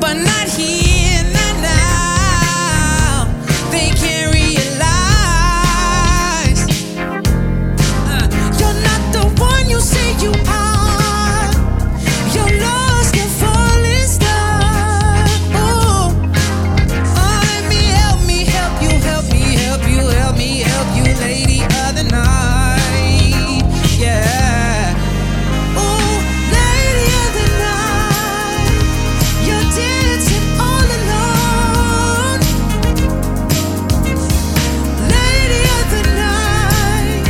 are not here, not now. They can't realize you're not the one you say you are. You're lost and falling star. Oh, let me help me, help you, help me, help you, help me, help you, lady of the night. Yeah. Oh, lady of the night, you're dancing all alone. Lady of the night,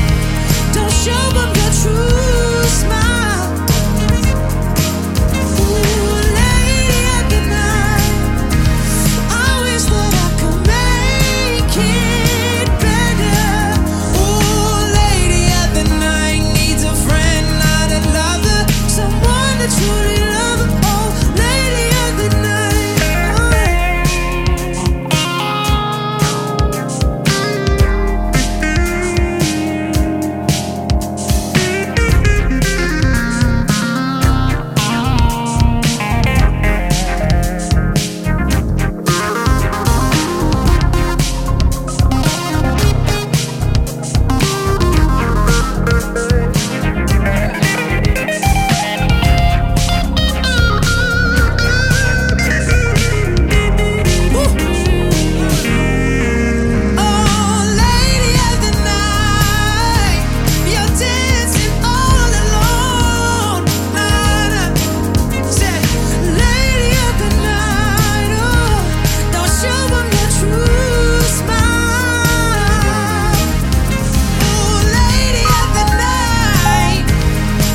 don't show them your true smile. Ooh, lady of the night, I wish that I could make it better. Ooh, lady of the night needs a friend, not a lover, someone to truly love her. Oh, lady of the night. Oh, lady of the night, you're dancing all alone. Say, lady of the night, oh, don't show them your true smile. Oh, lady of the night,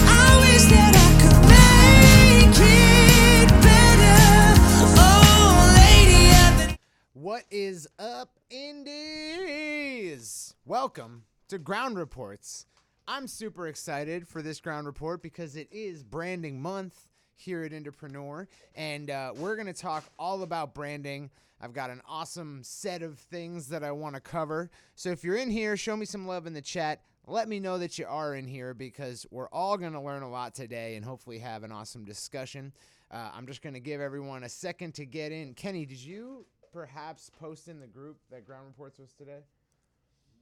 I wish that I could make it better. Oh, lady of the. What is up, Indies? Welcome to Ground Reports. I'm super excited for this Ground Report because it is branding month here at Indepreneur, and we're going to talk all about branding. I've got an awesome set of things that I want to cover. So if you're in here, show me some love in the chat. Let me know that you are in here because we're all going to learn a lot today and hopefully have an awesome discussion. I'm just going to give everyone a second to get in. Kenny, did you perhaps post in the group that Ground Reports was today?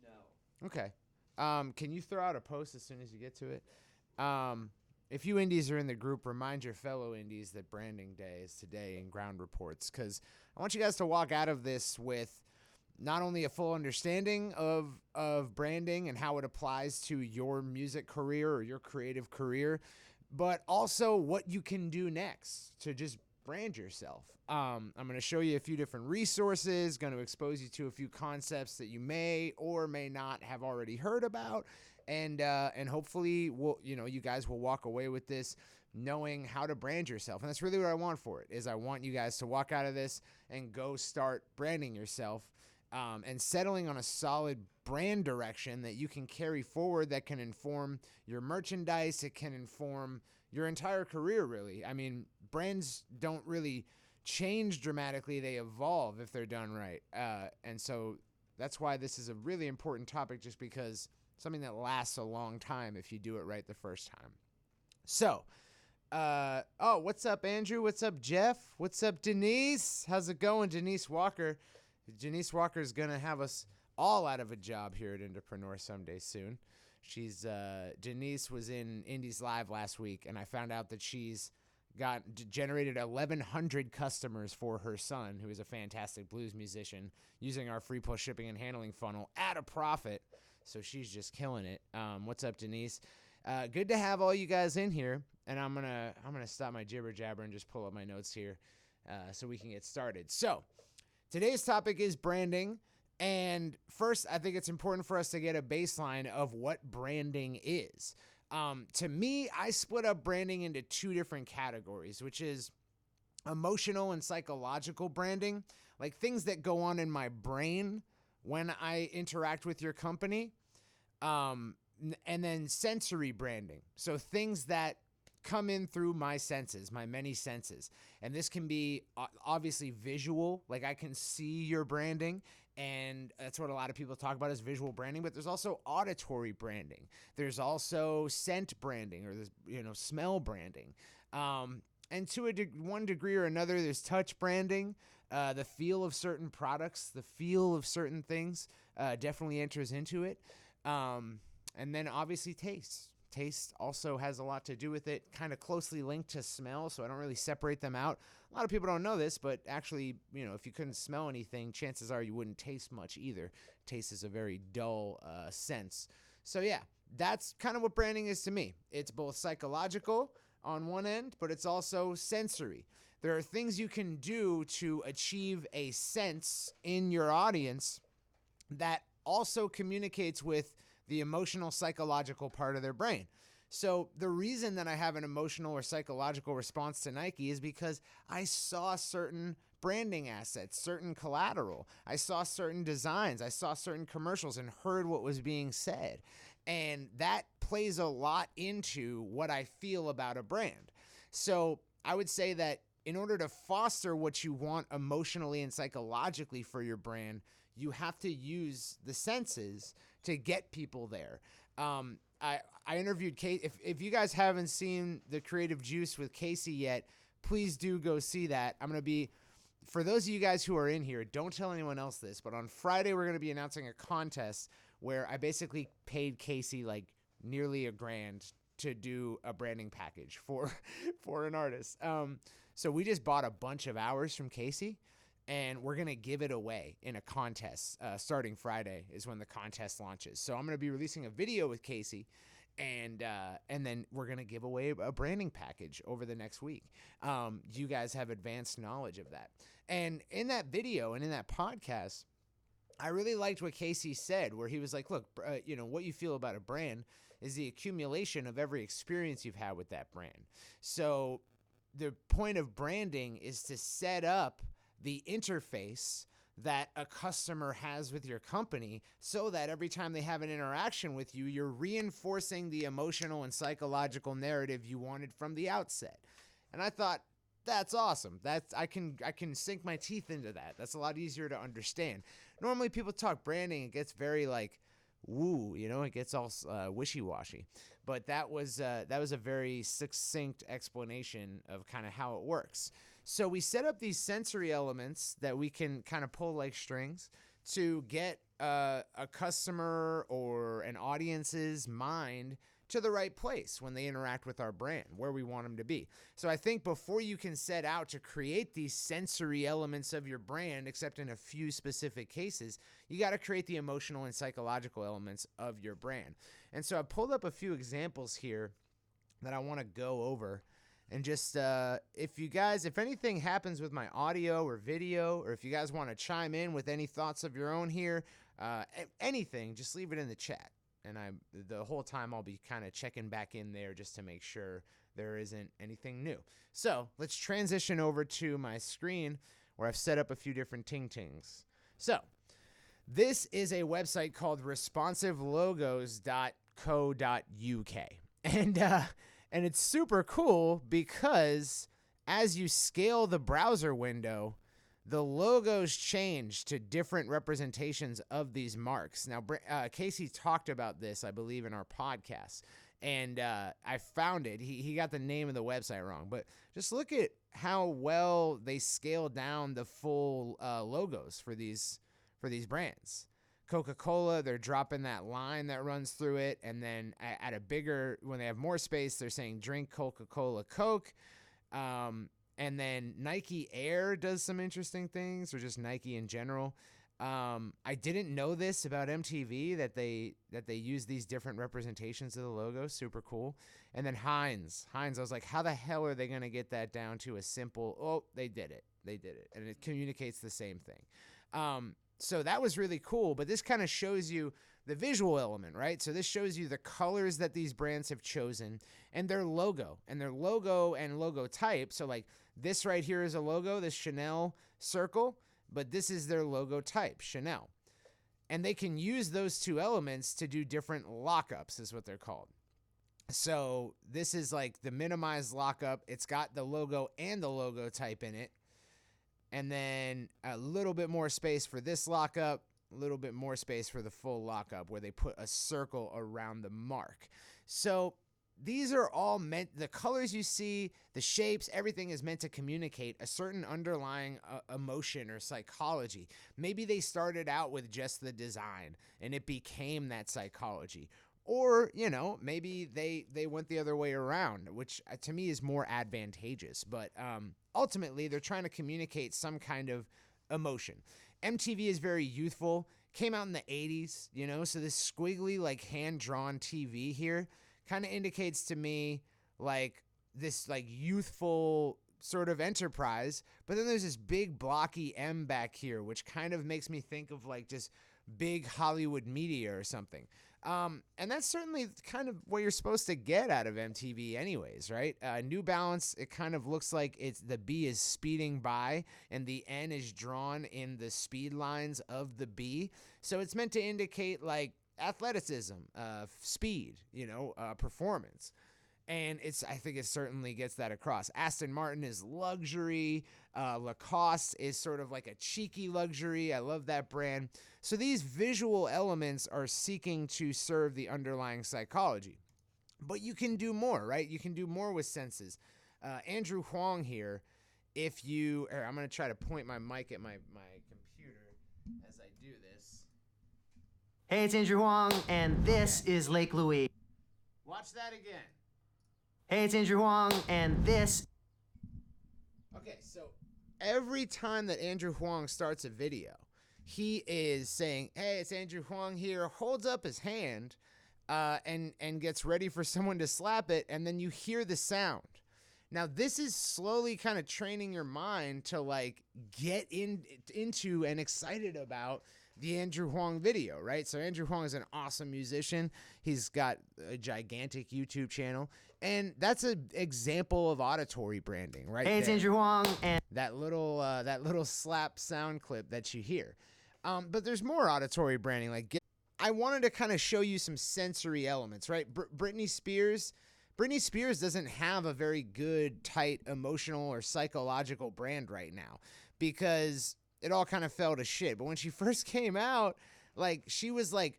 No. Okay. Can you throw out a post as soon as you get to it? If you Indies are in the group, remind your fellow Indies that Branding Day is today in Ground Reports, because I want you guys to walk out of this with not only a full understanding of branding and how it applies to your music career or your creative career, but also what you can do next to just brand yourself. I'm going to show you a few different resources, going to expose you to a few concepts that you may or may not have already heard about, and hopefully you guys will walk away with this knowing how to brand yourself. And that's really what I want for it, is I want you guys to walk out of this and go start branding yourself, and settling on a solid brand direction that you can carry forward, that can inform your merchandise. It can inform your entire career, really. I mean, brands don't really change dramatically. They evolve if they're done right. And so that's why this is a really important topic, just because something that lasts a long time if you do it right the first time. So, what's up, Andrew? What's up, Jeff? What's up, Denise? How's it going, Denise Walker? Denise Walker is going to have us all out of a job here at Indepreneur someday soon. Denise was in INDIESLIVE last week, and I found out that she's generated 1,100 customers for her son, who is a fantastic blues musician, using our free plus shipping and handling funnel at a profit. So she's just killing it. What's up, Denise? Good to have all you guys in here, and I'm gonna stop my jibber jabber and just pull up my notes here, so we can get started. So today's topic is branding. And first, I think it's important for us to get a baseline of what branding is. To me, I split up branding into two different categories, which is emotional and psychological branding, like things that go on in my brain when I interact with your company, and then sensory branding, so things that come in through my senses, my many senses. And this can be obviously visual, like I can see your branding, and that's what a lot of people talk about is visual branding. But there's also auditory branding. There's also scent branding, or smell branding. And to one degree or another, there's touch branding. The feel of certain products, the feel of certain things definitely enters into it. And then obviously taste. Taste also has a lot to do with it, kind of closely linked to smell, so I don't really separate them out. A lot of people don't know this, but actually, if you couldn't smell anything, chances are you wouldn't taste much either. Taste is a very dull sense. So yeah, that's kind of what branding is to me. It's both psychological on one end, but it's also sensory. There are things you can do to achieve a sense in your audience that also communicates with the emotional, psychological part of their brain. So the reason that I have an emotional or psychological response to Nike is because I saw certain branding assets, certain collateral. I saw certain designs. I saw certain commercials and heard what was being said. And that plays a lot into what I feel about a brand. So I would say that in order to foster what you want emotionally and psychologically for your brand, you have to use the senses to get people there. I interviewed Casey. If you guys haven't seen the Creative Juice with Casey yet, please do go see that. I'm going to be, for those of you guys who are in here, don't tell anyone else this, but on Friday we're going to be announcing a contest where I basically paid Casey like nearly $1,000 to do a branding package for an artist. So we just bought a bunch of hours from Casey, and we're going to give it away in a contest. Starting Friday is when the contest launches. So I'm going to be releasing a video with Casey, and then we're going to give away a branding package over the next week. You guys have advanced knowledge of that. And in that video and in that podcast, I really liked what Casey said, where he was like, look, what you feel about a brand is the accumulation of every experience you've had with that brand. So the point of branding is to set up the interface that a customer has with your company so that every time they have an interaction with you, you're reinforcing the emotional and psychological narrative you wanted from the outset. And I thought, that's awesome. I can sink my teeth into that. That's a lot easier to understand. Normally people talk branding, it gets very like woo, it gets all wishy-washy. But that was a very succinct explanation of kind of how it works. So we set up these sensory elements that we can kind of pull like strings to get a customer or an audience's mind to the right place when they interact with our brand, where we want them to be. So I think before you can set out to create these sensory elements of your brand, except in a few specific cases, you got to create the emotional and psychological elements of your brand. And so I pulled up a few examples here that I want to go over. And just if anything happens with my audio or video, or if you guys want to chime in with any thoughts of your own here, anything, just leave it in the chat. And the whole time I'll be kind of checking back in there just to make sure there isn't anything new. So let's transition over to my screen where I've set up a few different ting-tings. So this is a website called responsivelogos.co.uk. And it's super cool because as you scale the browser window, the logos change to different representations of these marks. Now, Casey talked about this, I believe, in our podcast, and I found it. He got the name of the website wrong, but just look at how well they scale down the full logos for these brands. Coca-Cola, they're dropping that line that runs through it, and then at a bigger, when they have more space, they're saying drink Coca-Cola Coke. And then Nike Air does some interesting things, or just Nike in general. I didn't know this about MTV, that they use these different representations of the logo. Super cool. And then Heinz, I was like, how the hell are they going to get that down to a simple, oh, they did it. And it communicates the same thing. So that was really cool, but this kind of shows you the visual element, right? So this shows you the colors that these brands have chosen and their logo and logo type. So like this right here is a logo, this Chanel circle, but this is their logo type, Chanel. And they can use those two elements to do different lockups, is what they're called. So this is like the minimized lockup. It's got the logo and the logo type in it. And then a little bit more space for this lockup, a little bit more space for the full lockup where they put a circle around the mark. So these are all meant, the colors you see, the shapes, everything is meant to communicate a certain underlying emotion or psychology. Maybe they started out with just the design and it became that psychology. Or, maybe they went the other way around, which to me is more advantageous. But ultimately, they're trying to communicate some kind of emotion. MTV is very youthful, came out in the 80s, so this squiggly, like, hand-drawn TV here kind of indicates to me, like, this, like, youthful sort of enterprise. But then there's this big blocky M back here, which kind of makes me think of, like, just big Hollywood media or something. And that's certainly kind of what you're supposed to get out of MTV anyways, right? New Balance, it kind of looks like the B is speeding by and the N is drawn in the speed lines of the B. So it's meant to indicate like athleticism, speed, performance. And I think it certainly gets that across. Aston Martin is luxury. Lacoste is sort of like a cheeky luxury. I love that brand. So these visual elements are seeking to serve the underlying psychology. But you can do more, right? You can do more with senses. Andrew Huang here, I'm going to try to point my mic at my computer as I do this. Hey, it's Andrew Huang, and this is Lake Louise. Watch that again. Hey, it's Andrew Huang, and this... Okay, so every time that Andrew Huang starts a video, he is saying, hey, it's Andrew Huang here, holds up his hand, and gets ready for someone to slap it, and then you hear the sound. Now, this is slowly kind of training your mind to, like, get into and excited about the Andrew Huang video, right? So Andrew Huang is an awesome musician. He's got a gigantic YouTube channel, and that's an example of auditory branding, right? Hey, it's Andrew Huang, and that little slap sound clip that you hear. But there's more auditory branding. I wanted to kind of show you some sensory elements, right? Britney Spears doesn't have a very good, tight, emotional or psychological brand right now because it all kind of fell to shit. But when she first came out, like, she was like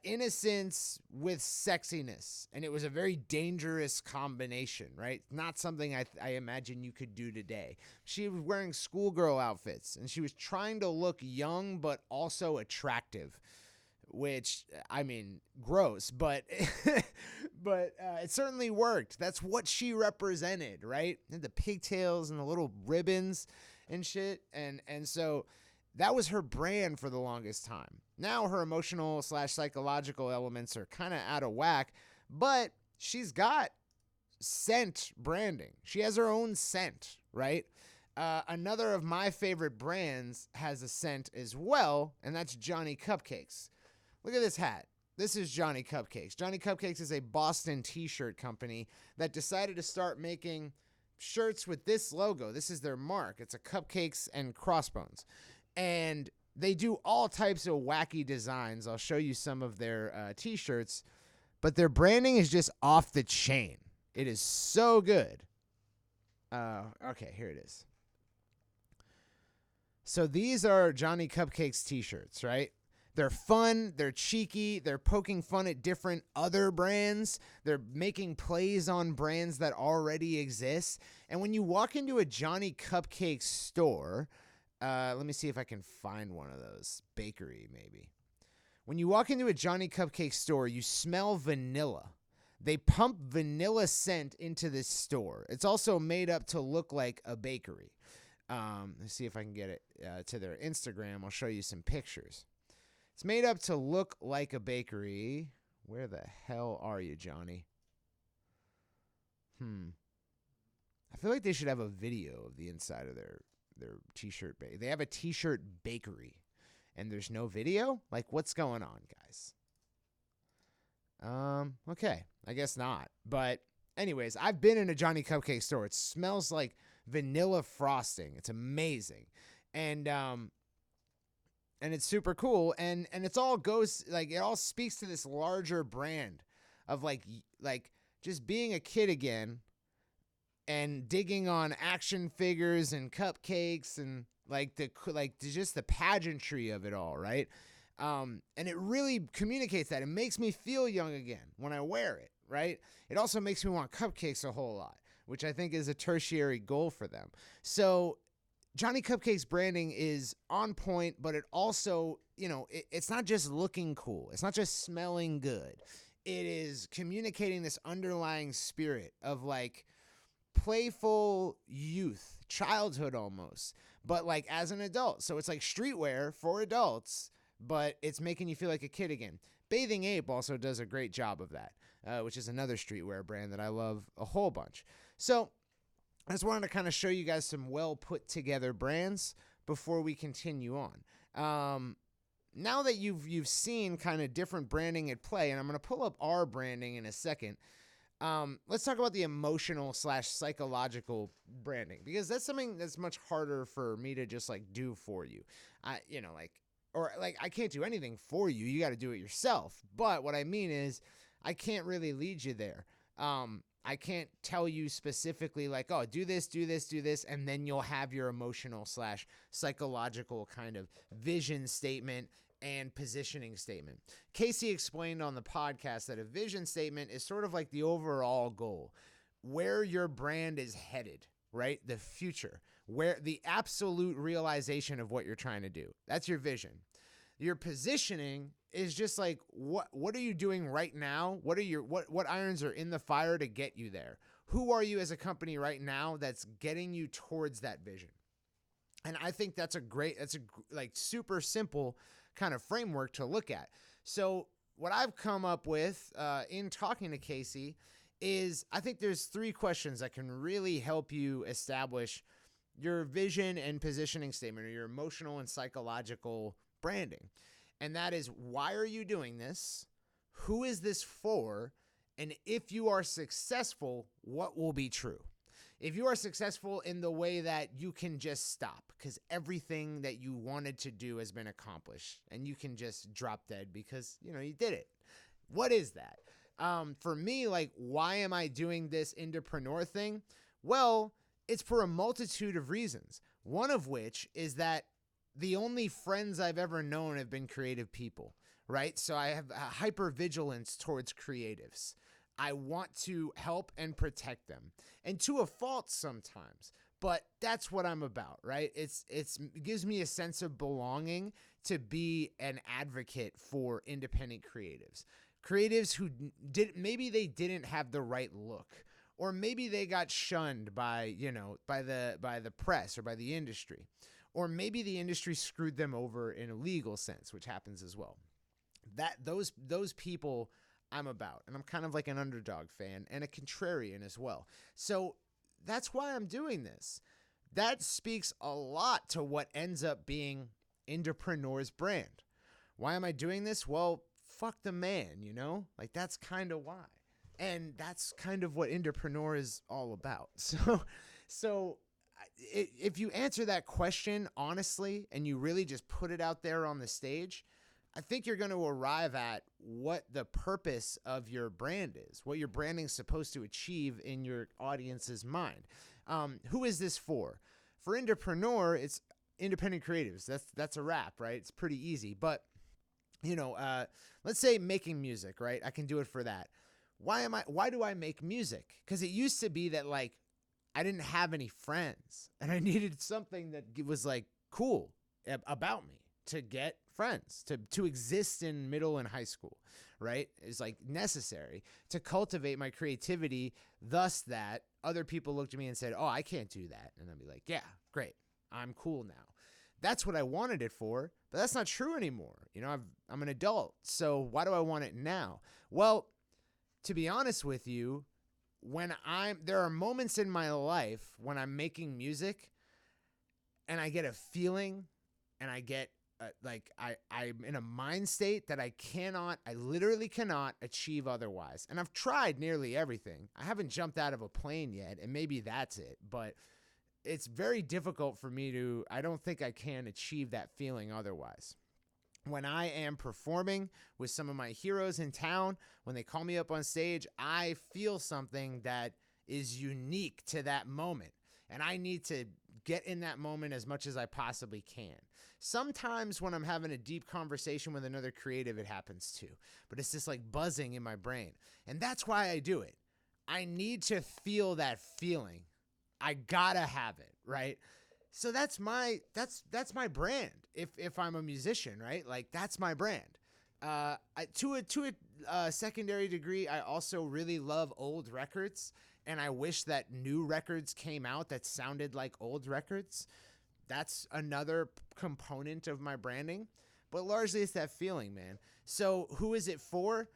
innocence with sexiness, and it was a very dangerous combination, right? Not something I imagine you could do today. She was wearing schoolgirl outfits, and she was trying to look young but also attractive, which, I mean, gross, but but it certainly worked. That's what she represented, right? And the pigtails and the little ribbons and shit, and so that was her brand for the longest time. Now her emotional / psychological elements are kind of out of whack, but she's got scent branding. She has her own scent, right? Another of my favorite brands has a scent as well, and that's Johnny Cupcakes. Look at this hat. This is Johnny Cupcakes. Johnny Cupcakes is a Boston t-shirt company that decided to start making shirts with this logo. This is their mark. It's a cupcakes and crossbones. And they do all types of wacky designs. I'll show you some of their t-shirts. But their branding is just off the chain. It is so good. Okay, here it is. So these are Johnny Cupcakes t-shirts, right? They're fun, they're cheeky, they're poking fun at different other brands. They're making plays on brands that already exist. And when you walk into a Johnny Cupcake store, let me see if I can find one of those. Bakery, maybe. When you walk into a Johnny Cupcake store, you smell vanilla. They pump vanilla scent into this store. It's also made up to look like a bakery. Let's see if I can get it to their Instagram. I'll show you some pictures. It's made up to look like a bakery. Where the hell are you, Johnny? I feel like they should have a video of the inside of their t-shirt. They have a t-shirt bakery, and there's no video? Like, what's going on, guys? Okay, I guess not. But anyways, I've been in a Johnny Cupcake store. It smells like vanilla frosting. It's amazing. And it's super cool, and it's all goes, like, it all speaks to this larger brand of like just being a kid again and digging on action figures and cupcakes and just the pageantry of it all, right? And it really communicates that. It makes me feel young again when I wear it, right? It also makes me want cupcakes a whole lot, which I think is a tertiary goal for them. So Johnny Cupcake's branding is on point, but it also, it's not just looking cool. It's not just smelling good. It is communicating this underlying spirit of like playful youth, childhood almost, but like as an adult. So it's like streetwear for adults, but it's making you feel like a kid again. Bathing Ape also does a great job of that, which is another streetwear brand that I love a whole bunch. So I just wanted to kind of show you guys some well put together brands before we continue on. Now that you've seen kind of different branding at play, and I'm going to pull up our branding in a second, let's talk about the emotional / psychological branding, because that's something that's much harder for me to just like do for you. I can't do anything for you. You got to do it yourself. But what I mean is I can't really lead you there. I can't tell you specifically like, oh, do this, and then you'll have your emotional / psychological kind of vision statement and positioning statement. Casey explained on the podcast that a vision statement is sort of like the overall goal, where your brand is headed, right? The future, where the absolute realization of what you're trying to do. That's your vision. Your positioning is just like, what are you doing right now? What irons are in the fire to get you there? Who are you as a company right now that's getting you towards that vision? And I think that's a super simple kind of framework to look at. So what I've come up with in talking to Casey is I think there's 3 questions that can really help you establish your vision and positioning statement, or your emotional and psychological branding. And that is, why are you doing this? Who is this for? And if you are successful, what will be true? If you are successful in the way that you can just stop because everything that you wanted to do has been accomplished and you can just drop dead because, you did it. What is that? For me, like, why am I doing this Indepreneur thing? Well, it's for a multitude of reasons. One of which is that the only friends I've ever known have been creative people, right? So I have a hypervigilance towards creatives. I want to help and protect them, and to a fault sometimes, but that's what I'm about, right? It gives me a sense of belonging to be an advocate for independent creatives who maybe they didn't have the right look, or maybe they got shunned by the press or by the industry. Or maybe the industry screwed them over in a legal sense, which happens as well. Those people I'm about, and I'm kind of like an underdog fan and a contrarian as well. So that's why I'm doing this. That speaks a lot to what ends up being Indepreneur's brand. Why am I doing this? Well, fuck the man, Like, that's kind of why. And that's kind of what Indepreneur is all about. So if you answer that question honestly and you really just put it out there on the stage, I think you're going to arrive at what the purpose of your brand is, what your branding is supposed to achieve in your audience's mind. Who is this for? For Indepreneur, it's independent creatives. That's a wrap, right? It's pretty easy. But, let's say making music, right? I can do it for that. Why do I make music? Because it used to be that, like, I didn't have any friends and I needed something that was like cool about me to get friends, to exist in middle and high school, right? It's like necessary to cultivate my creativity, thus that other people looked at me and said, oh, I can't do that. And I'd be like, yeah, great. I'm cool now. That's what I wanted it for, but that's not true anymore. I'm an adult. So why do I want it now? Well, to be honest with you, there are moments in my life when I'm making music and I get a feeling and I get I'm in a mind state that I literally cannot achieve otherwise. And I've tried nearly everything. I haven't jumped out of a plane yet, and maybe that's it, but it's very difficult for me I don't think I can achieve that feeling otherwise. When I am performing with some of my heroes in town, when they call me up on stage, I feel something that is unique to that moment. And I need to get in that moment as much as I possibly can. Sometimes when I'm having a deep conversation with another creative, it happens too. But it's just like buzzing in my brain. And that's why I do it. I need to feel that feeling. I gotta have it, right? So that's my brand. If I'm a musician, right? Like that's my brand. To a secondary degree, I also really love old records, and I wish that new records came out that sounded like old records. That's another component of my branding, but largely it's that feeling, man. So who is it for?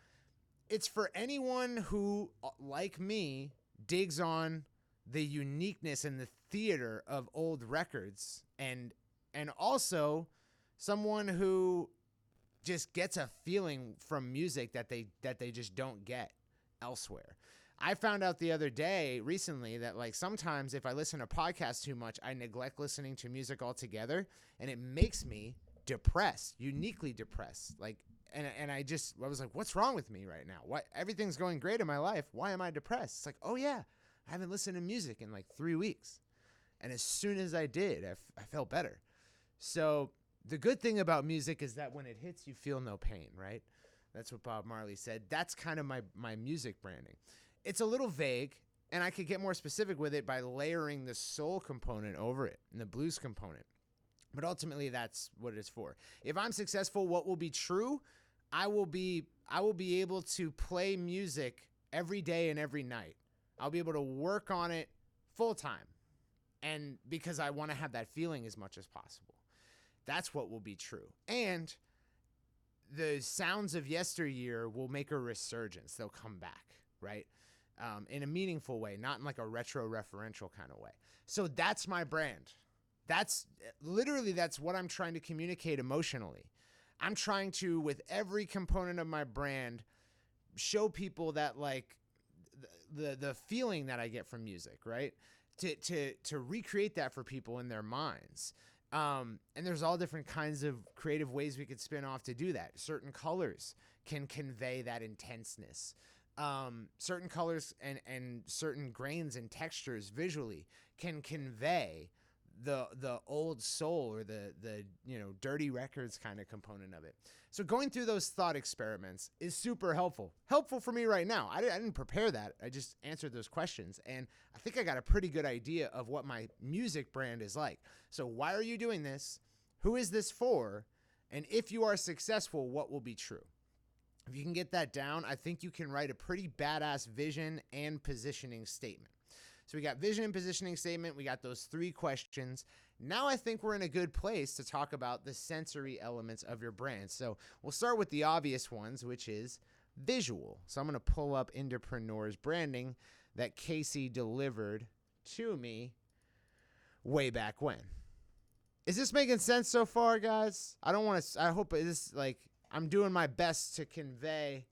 It's for anyone who, like me, digs on the uniqueness and the theater of old records, and also someone who just gets a feeling from music that they just don't get elsewhere. I found out the other day recently that like sometimes if I listen to podcasts too much, I neglect listening to music altogether, and it makes me depressed, uniquely depressed. Like, and I was like, what's wrong with me right now? What, everything's going great in my life. Why am I depressed? It's like, oh yeah, I haven't listened to music in like 3 weeks. And as soon as I did, I felt better. So the good thing about music is that when it hits, you feel no pain, right? That's what Bob Marley said. That's kind of my music branding. It's a little vague, and I could get more specific with it by layering the soul component over it and the blues component. But ultimately, that's what it's for. If I'm successful, what will be true? I will be able to play music every day and every night. I'll be able to work on it full time, and because I want to have that feeling as much as possible. That's what will be true. And the sounds of yesteryear will make a resurgence. They'll come back, right? In a meaningful way, not in like a retro referential kind of way. So that's my brand. That's what I'm trying to communicate emotionally. I'm trying to, with every component of my brand, show people that like the feeling that I get from music, right? To recreate that for people in their minds. And there's all different kinds of creative ways we could spin off to do that. Certain colors can convey that intenseness. Certain colors and certain grains and textures visually can convey the old soul or the dirty records kind of component of it. So going through those thought experiments is super helpful. Helpful for me right now. I didn't prepare that. I just answered those questions, and I think I got a pretty good idea of what my music brand is like. So why are you doing this? Who is this for? And if you are successful, what will be true? If you can get that down, I think you can write a pretty badass vision and positioning statement. So we got vision and positioning statement. We got those 3 questions. Now I think we're in a good place to talk about the sensory elements of your brand. So we'll start with the obvious ones, which is visual. So I'm going to pull up Indepreneur's branding that Casey delivered to me way back when. Is this making sense so far, guys? I hope it is like, I'm doing my best to convey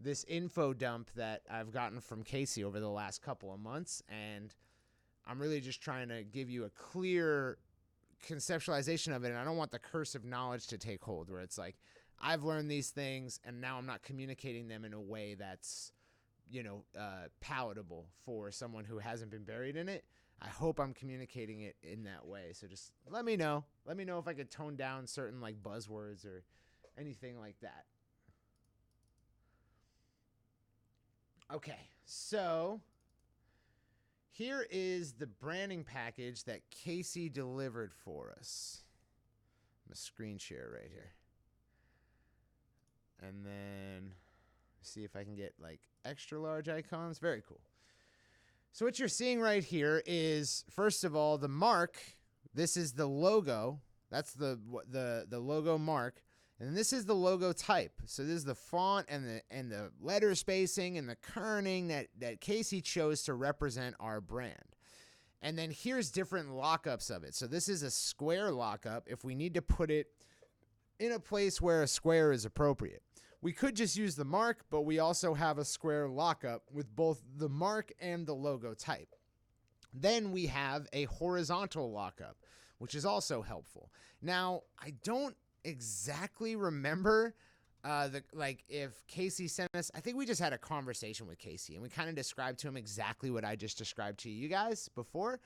this info dump that I've gotten from Casey over the last couple of months, and I'm really just trying to give you a clear conceptualization of it, and I don't want the curse of knowledge to take hold where it's like, I've learned these things, and now I'm not communicating them in a way that's, palatable for someone who hasn't been buried in it. I hope I'm communicating it in that way, so just let me know. Let me know if I could tone down certain, like, buzzwords or anything like that. Okay, so here is the branding package that Casey delivered for us. I'm going to screen share right here. And then see if I can get like extra large icons. Very cool. So what you're seeing right here is, first of all, the mark. This is the logo. That's the logo mark. And this is the logo type. So this is the font and the letter spacing and the kerning that Casey chose to represent our brand. And then here's different lockups of it. So this is a square lockup if we need to put it in a place where a square is appropriate. We could just use the mark, but we also have a square lockup with both the mark and the logo type. Then we have a horizontal lockup, which is also helpful. Now, I don't exactly remember if Casey sent us. I think we just had a conversation with Casey and we kind of described to him exactly what I just described to you guys before,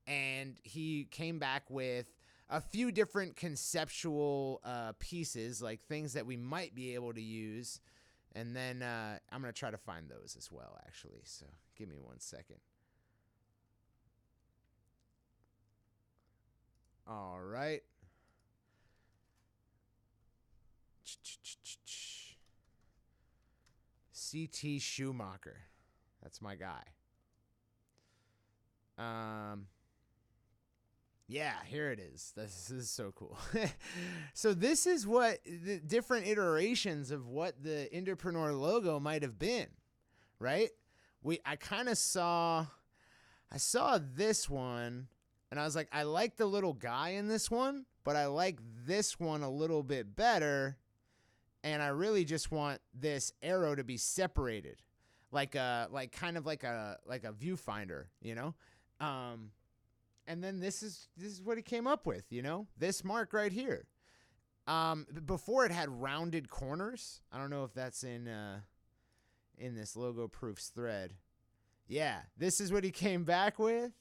and he came back with a few different conceptual pieces, like things that we might be able to use. And then I'm going to try to find those as well, actually. So give me 1 second. All right. CT Schumacher. That's my guy. Yeah, here it is. This is so cool. So this is what the different iterations of what the Indepreneur logo might have been, right? I saw this one, and I was like, I like the little guy in this one, but I like this one a little bit better, and I really just want this arrow to be separated, like a viewfinder, you know? And then this is what he came up with, you know, this mark right here. Before it had rounded corners. I don't know if that's in this logo proofs thread. Yeah, this is what he came back with.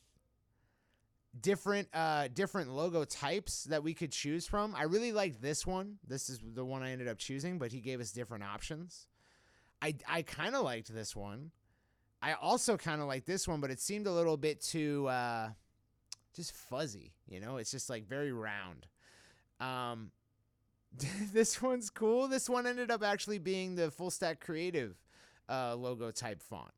Different logo types that we could choose from. I really like this one. This is the one I ended up choosing, but he gave us different options. I kind of liked this one. I also kind of like this one, but it seemed a little bit too just fuzzy, you know? It's just like very round. This one's cool. This one ended up actually being the Full Stack Creative logo type font.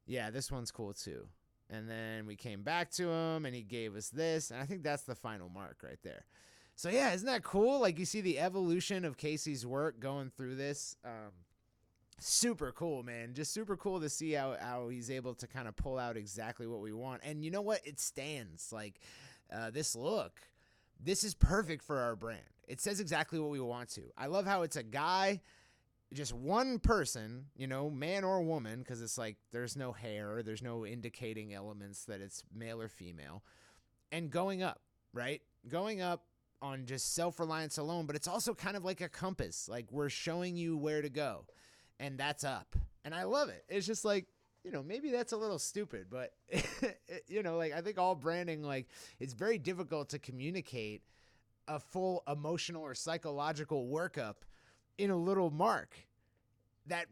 Yeah, this one's cool too. And then we came back to him and he gave us this, and I think that's the final mark right there. So yeah, isn't that cool? Like you see the evolution of Casey's work going through this. Super cool, man. Just super cool to see how he's able to kind of pull out exactly what we want. And you know what? It stands. Like this look. This is perfect for our brand. It says exactly what we want to. I love how it's a guy, just one person, you know, man or woman, because it's like there's no hair, there's no indicating elements that it's male or female, and going up, right? Going up on just self-reliance alone, but it's also kind of like a compass. Like we're showing you where to go. And that's up. And I love it. It's just like, you know, maybe that's a little stupid, but, you know, like I think all branding, like it's very difficult to communicate a full emotional or psychological workup in a little mark that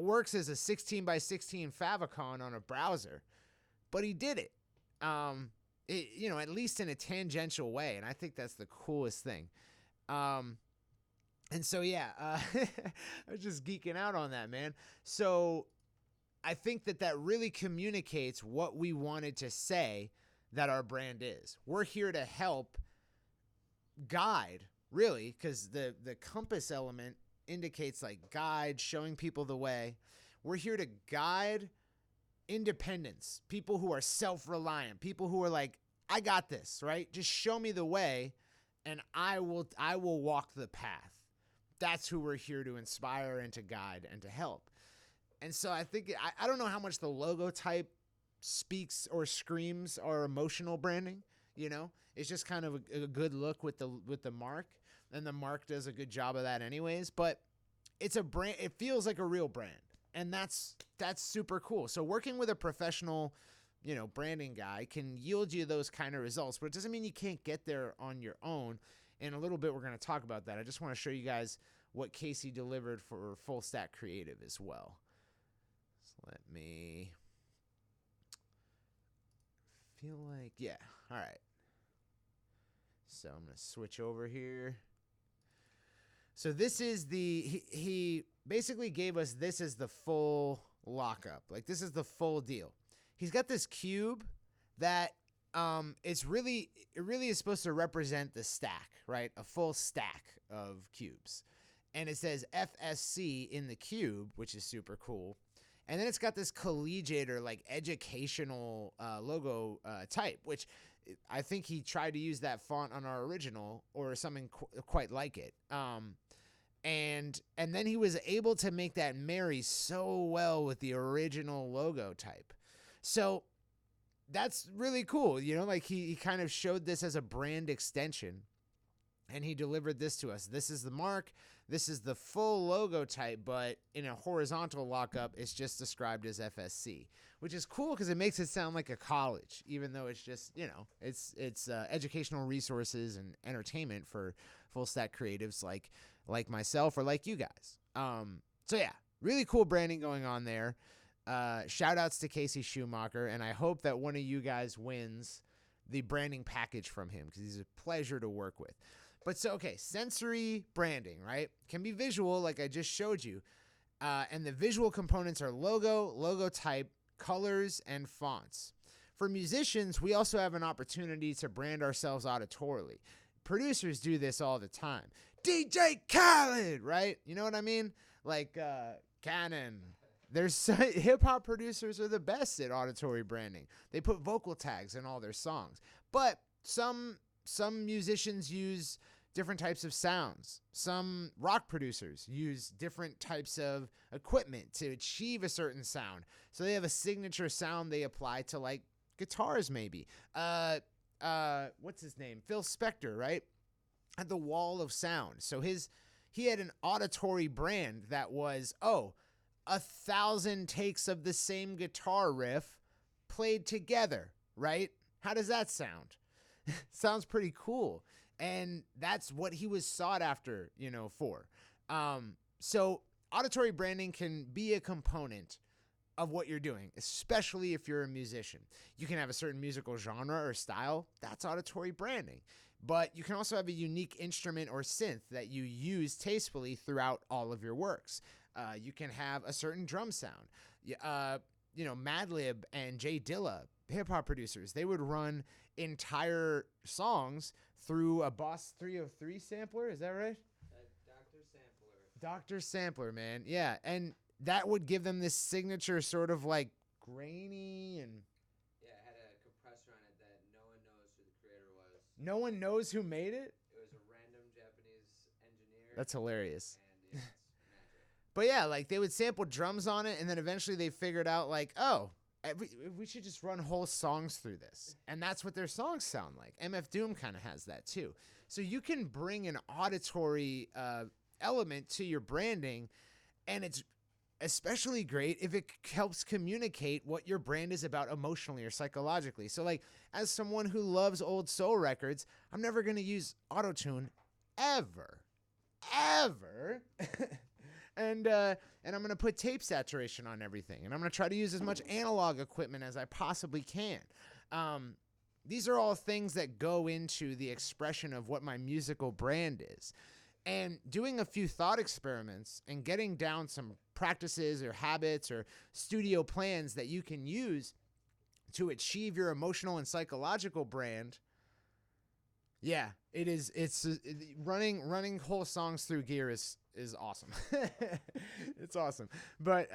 works as a 16 by 16 favicon on a browser. But he did it, you know, at least in a tangential way. And I think that's the coolest thing. And so, yeah, I was just geeking out on that, man. So I think that really communicates what we wanted to say that our brand is. We're here to help guide, really, because the compass element indicates like guide, showing people the way. We're here to guide independence, people who are self-reliant, people who are like, I got this, right? Just show me the way and I will walk the path. That's who we're here to inspire and to guide and to help. And so I think, I don't know how much the logo type speaks or screams our emotional branding, you know? It's just kind of a good look with the mark, and the mark does a good job of that anyways, but it's a brand, it feels like a real brand, and that's super cool. So working with a professional, you know, branding guy can yield you those kind of results, but it doesn't mean you can't get there on your own. In a little bit, we're going to talk about that. I just want to show you guys what Casey delivered for Full Stack Creative as well. So let me feel like, yeah. All right. So I'm going to switch over here. So this is he basically gave us this as the full lockup. Like this is the full deal. He's got this cube that it really is supposed to represent the stack, right? A full stack of cubes. And it says FSC in the cube, which is super cool. And then it's got this collegiate or like educational logo type, which I think he tried to use that font on our original or something quite like it. And then he was able to make that marry so well with the original logo type. So that's really cool. You know, like he kind of showed this as a brand extension, and he delivered this to us. This is the mark. this is the full logo type, but in a horizontal lockup, it's just described as FSC, which is cool because it makes it sound like a college, even though it's just, it's educational resources and entertainment for full stack creatives like myself or like you guys. So yeah, really cool branding going on there. Shout outs to Casey Schumacher, and I hope that one of you guys wins the branding package from him because he's a pleasure to work with. But so, okay, sensory branding, right? Can be visual like I just showed you. And the visual components are logo type, colors, and fonts. For musicians, we also have an opportunity to brand ourselves auditorily. Producers do this all the time. DJ Khaled, right? You know what I mean? Like Canon. There's hip-hop producers are the best at auditory branding. They put vocal tags in all their songs. But some musicians use different types of sounds. Some rock producers use different types of equipment to achieve a certain sound. So they have a signature sound they apply to like guitars maybe. What's his name? Phil Spector, right? Had the wall of sound. So he had an auditory brand that was, 1,000 takes of the same guitar riff played together, right? How does that sound? Sounds pretty cool. And that's what he was sought after, for. So auditory branding can be a component of what you're doing, especially if you're a musician. You can have a certain musical genre or style. That's auditory branding. But you can also have a unique instrument or synth that you use tastefully throughout all of your works. You can have a certain drum sound. Madlib and Jay Dilla, hip-hop producers, they would run entire songs through a Boss 303 sampler. Is that right? Dr. Sampler, man. Yeah, and that would give them this signature sort of like grainy and... Yeah, it had a compressor on it that no one knows who the creator was. No one knows who made it? It was a random Japanese engineer. That's hilarious. And yeah, it's magic. But yeah, like they would sample drums on it, and then eventually they figured out like, we should just run whole songs through this. And that's what their songs sound like. MF Doom kind of has that too. So you can bring an auditory element to your branding, and it's especially great if it helps communicate what your brand is about emotionally or psychologically. So like as someone who loves old soul records, I'm never going to use autotune ever. And I'm going to put tape saturation on everything. And I'm going to try to use as much analog equipment as I possibly can. These are all things that go into the expression of what my musical brand is. And doing a few thought experiments and getting down some practices or habits or studio plans that you can use to achieve your emotional and psychological brand. Yeah, it's running whole songs through gear is awesome. It's awesome. But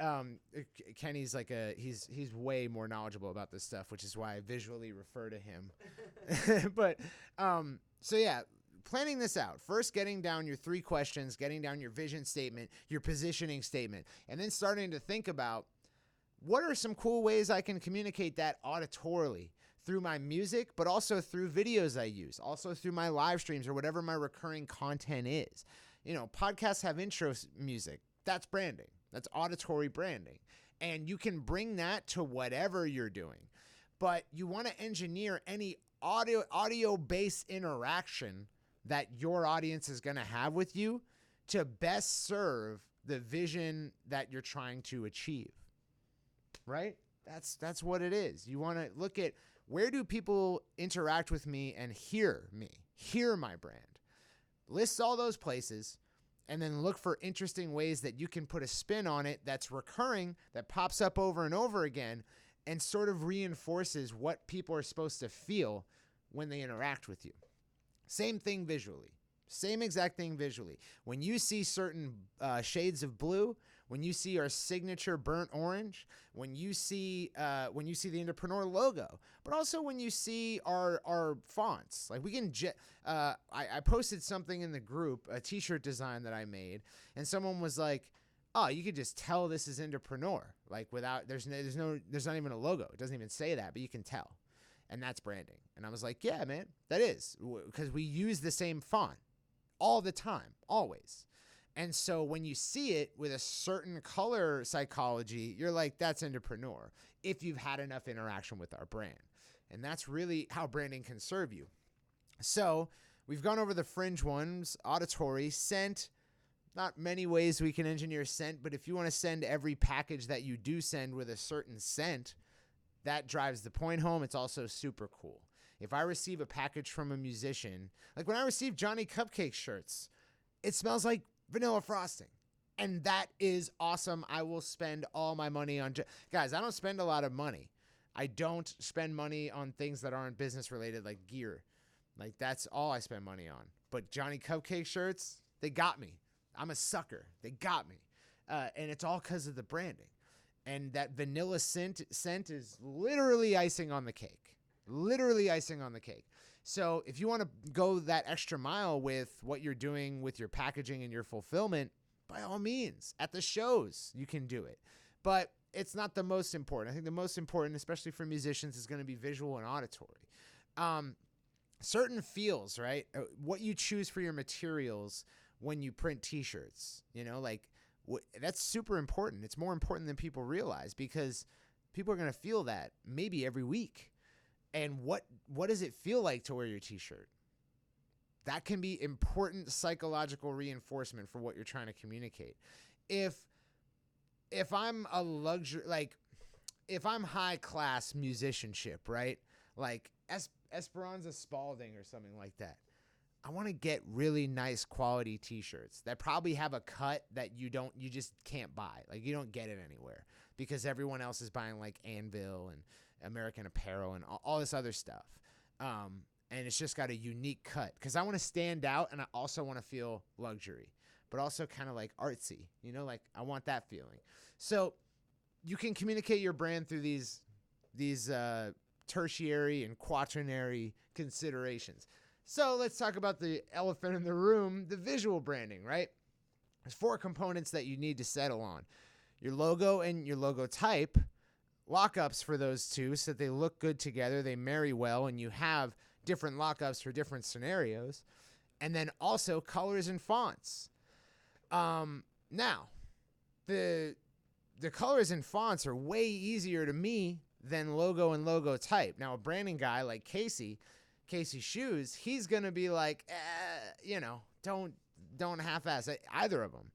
Kenny's like he's way more knowledgeable about this stuff, which is why I visually refer to him. But so yeah, planning this out. First, getting down your 3 questions, getting down your vision statement, your positioning statement, and then starting to think about what are some cool ways I can communicate that auditorily through my music, but also through videos I use, also through my live streams or whatever my recurring content is. Podcasts have intro music. That's branding. That's auditory branding. And you can bring that to whatever you're doing. But you want to engineer any audio-based interaction that your audience is going to have with you to best serve the vision that you're trying to achieve. Right? That's what it is. You want to look at where do people interact with me and hear my brand. List all those places and then look for interesting ways that you can put a spin on it that's recurring, that pops up over and over again and sort of reinforces what people are supposed to feel when they interact with you. Same thing visually. Same exact thing visually. When you see certain shades of blue, when you see our signature burnt orange, when you see the Indepreneur logo, but also when you see our fonts, like we can. I posted something in the group, a T-shirt design that I made, and someone was like, "Oh, you could just tell this is Indepreneur, like without there's not even a logo. It doesn't even say that, but you can tell." And that's branding. And I was like, yeah, man, that is, because we use the same font all the time, always. And so when you see it with a certain color psychology, you're like, that's Indepreneur, if you've had enough interaction with our brand. And that's really how branding can serve you. So we've gone over the fringe ones, auditory, scent. Not many ways we can engineer scent, but if you want to send every package that you do send with a certain scent, that drives the point home. It's also super cool. If I receive a package from a musician, like when I receive Johnny Cupcake shirts, it smells like vanilla frosting. And that is awesome. I will spend all my money on... Guys, I don't spend a lot of money. I don't spend money on things that aren't business related, like gear. Like, that's all I spend money on. But Johnny Cupcake shirts, they got me. I'm a sucker. They got me. And it's all because of the branding. And that vanilla scent is literally icing on the cake. Literally icing on the cake. So if you want to go that extra mile with what you're doing with your packaging and your fulfillment, by all means, at the shows, you can do it. But it's not the most important. I think the most important, especially for musicians, is going to be visual and auditory. Certain feels, right? What you choose for your materials when you print t-shirts, that's super important. It's more important than people realize, because people are going to feel that maybe every week. And what does it feel like to wear your t-shirt? That can be important psychological reinforcement for what you're trying to communicate. If I'm a luxury, if I'm high class musicianship, right? Like Esperanza Spalding or something like that. I want to get really nice quality t-shirts that probably have a cut that you just can't buy. Like, you don't get it anywhere because everyone else is buying like Anvil and American Apparel and all this other stuff. And it's just got a unique cut because I want to stand out, and I also want to feel luxury, but also kind of like artsy, like I want that feeling. So you can communicate your brand through these tertiary and quaternary considerations. So let's talk about the elephant in the room, the visual branding, right? There's 4 components that you need to settle on. Your logo and your logo type, lockups for those two so that they look good together, they marry well, and you have different lockups for different scenarios. And then also colors and fonts. Now, the colors and fonts are way easier to me than logo and logo type. Now, a branding guy like Casey Shoes, he's going to be like, don't half-ass either of them.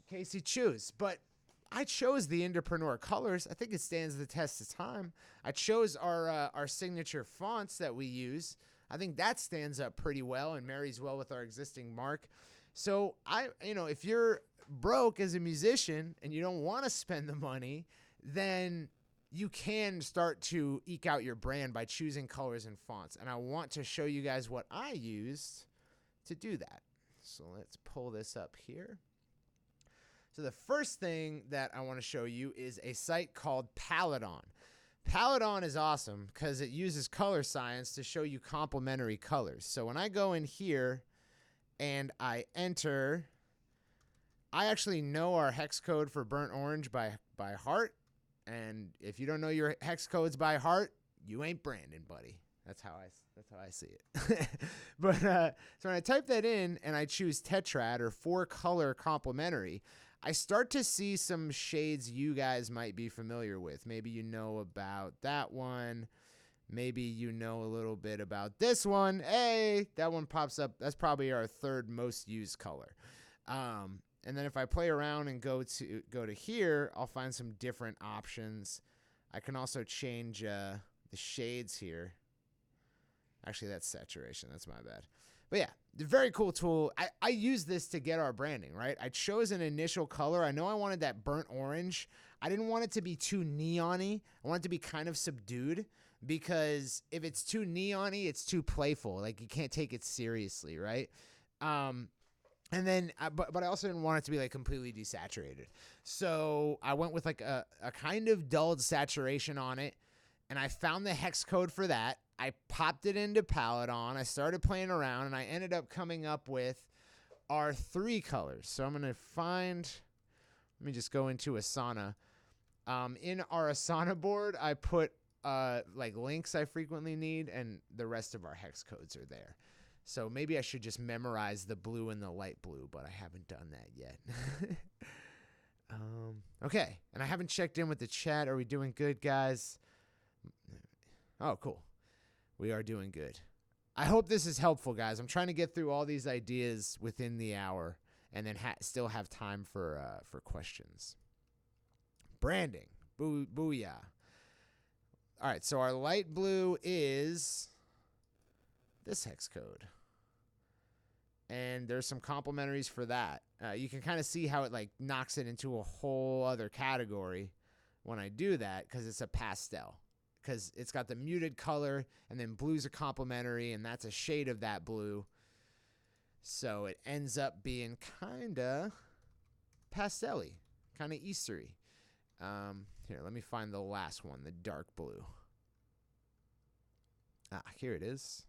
Casey Shoes. But I chose the Indepreneur colors. I think it stands the test of time. I chose our signature fonts that we use. I think that stands up pretty well and marries well with our existing mark. So if you're broke as a musician and you don't want to spend the money, then you can start to eke out your brand by choosing colors and fonts. And I want to show you guys what I used to do that. So let's pull this up here. So the first thing that I want to show you is a site called Paladon. Paladon is awesome because it uses color science to show you complementary colors. So when I go in here and I enter, I actually know our hex code for burnt orange by heart. And if you don't know your hex codes by heart, you ain't branding, buddy. That's how I see it. But so when I type that in and I choose tetrad or 4-color complementary, I start to see some shades you guys might be familiar with. Maybe you know about that one. Maybe you know a little bit about this one. Hey, that one pops up. That's probably our 3rd most used color. And then if I play around and go to here, I'll find some different options. I can also change the shades here. Actually, that's saturation. That's my bad. But yeah, the very cool tool. I use this to get our branding, right? I chose an initial color. I know I wanted that burnt orange. I didn't want it to be too neon-y. I want it to be kind of subdued, because if it's too neon-y, it's too playful. Like, you can't take it seriously, right? And then, but I also didn't want it to be like completely desaturated. So I went with like a kind of dulled saturation on it, and I found the hex code for that. I popped it into Paladon. I started playing around, and I ended up coming up with our 3 colors. So I'm going to find, let me just go into Asana. In our Asana board, I put like links I frequently need, and the rest of our hex codes are there. So maybe I should just memorize the blue and the light blue, but I haven't done that yet. Okay, and I haven't checked in with the chat. Are we doing good, guys? Oh, cool. We are doing good. I hope this is helpful, guys. I'm trying to get through all these ideas within the hour and then still have time for questions. Branding. Booyah. All right, so our light blue is this hex code. And there's some complementaries for that. You can kind of see how it like knocks it into a whole other category when I do that, because it's a pastel. Because it's got the muted color, and then blues are complementary, and that's a shade of that blue. So it ends up being kind of pastel-y, kind of Eastery. Here, let me find the last one, the dark blue. Here it is.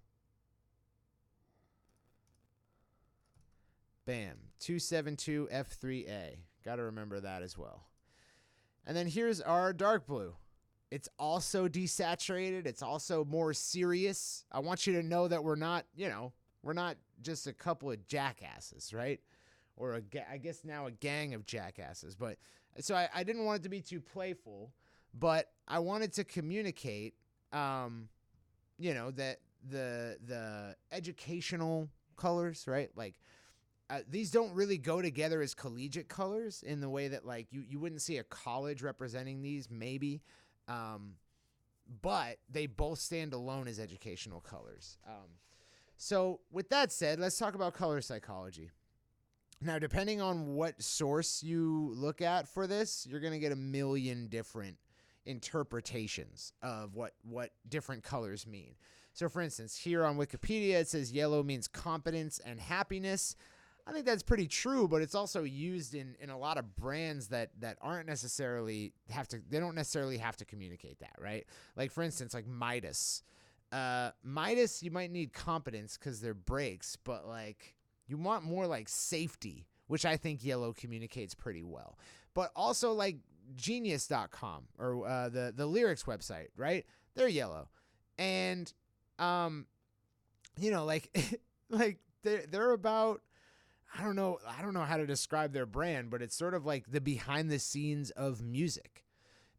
Bam, 272F3A. Got to remember that as well. And then here's our dark blue. It's also desaturated. It's also more serious. I want you to know that we're not just a couple of jackasses, right? Or I guess now a gang of jackasses. But so I didn't want it to be too playful, but I wanted to communicate, that the educational colors, right? Like these don't really go together as collegiate colors in the way that like you wouldn't see a college representing these, maybe. But they both stand alone as educational colors. So with that said, let's talk about color psychology. Now, depending on what source you look at for this, you're going to get a million different interpretations of what different colors mean. So for instance, here on Wikipedia, it says yellow means competence and happiness. I think that's pretty true, but it's also used in a lot of brands that aren't necessarily they don't necessarily have to communicate that, right? Like for instance, like Midas. Midas, you might need competence because they're brakes, but like you want more like safety, which I think yellow communicates pretty well. But also like genius.com or the lyrics website, right? They're yellow. And like like they're about, I don't know how to describe their brand, but it's sort of like the behind the scenes of music,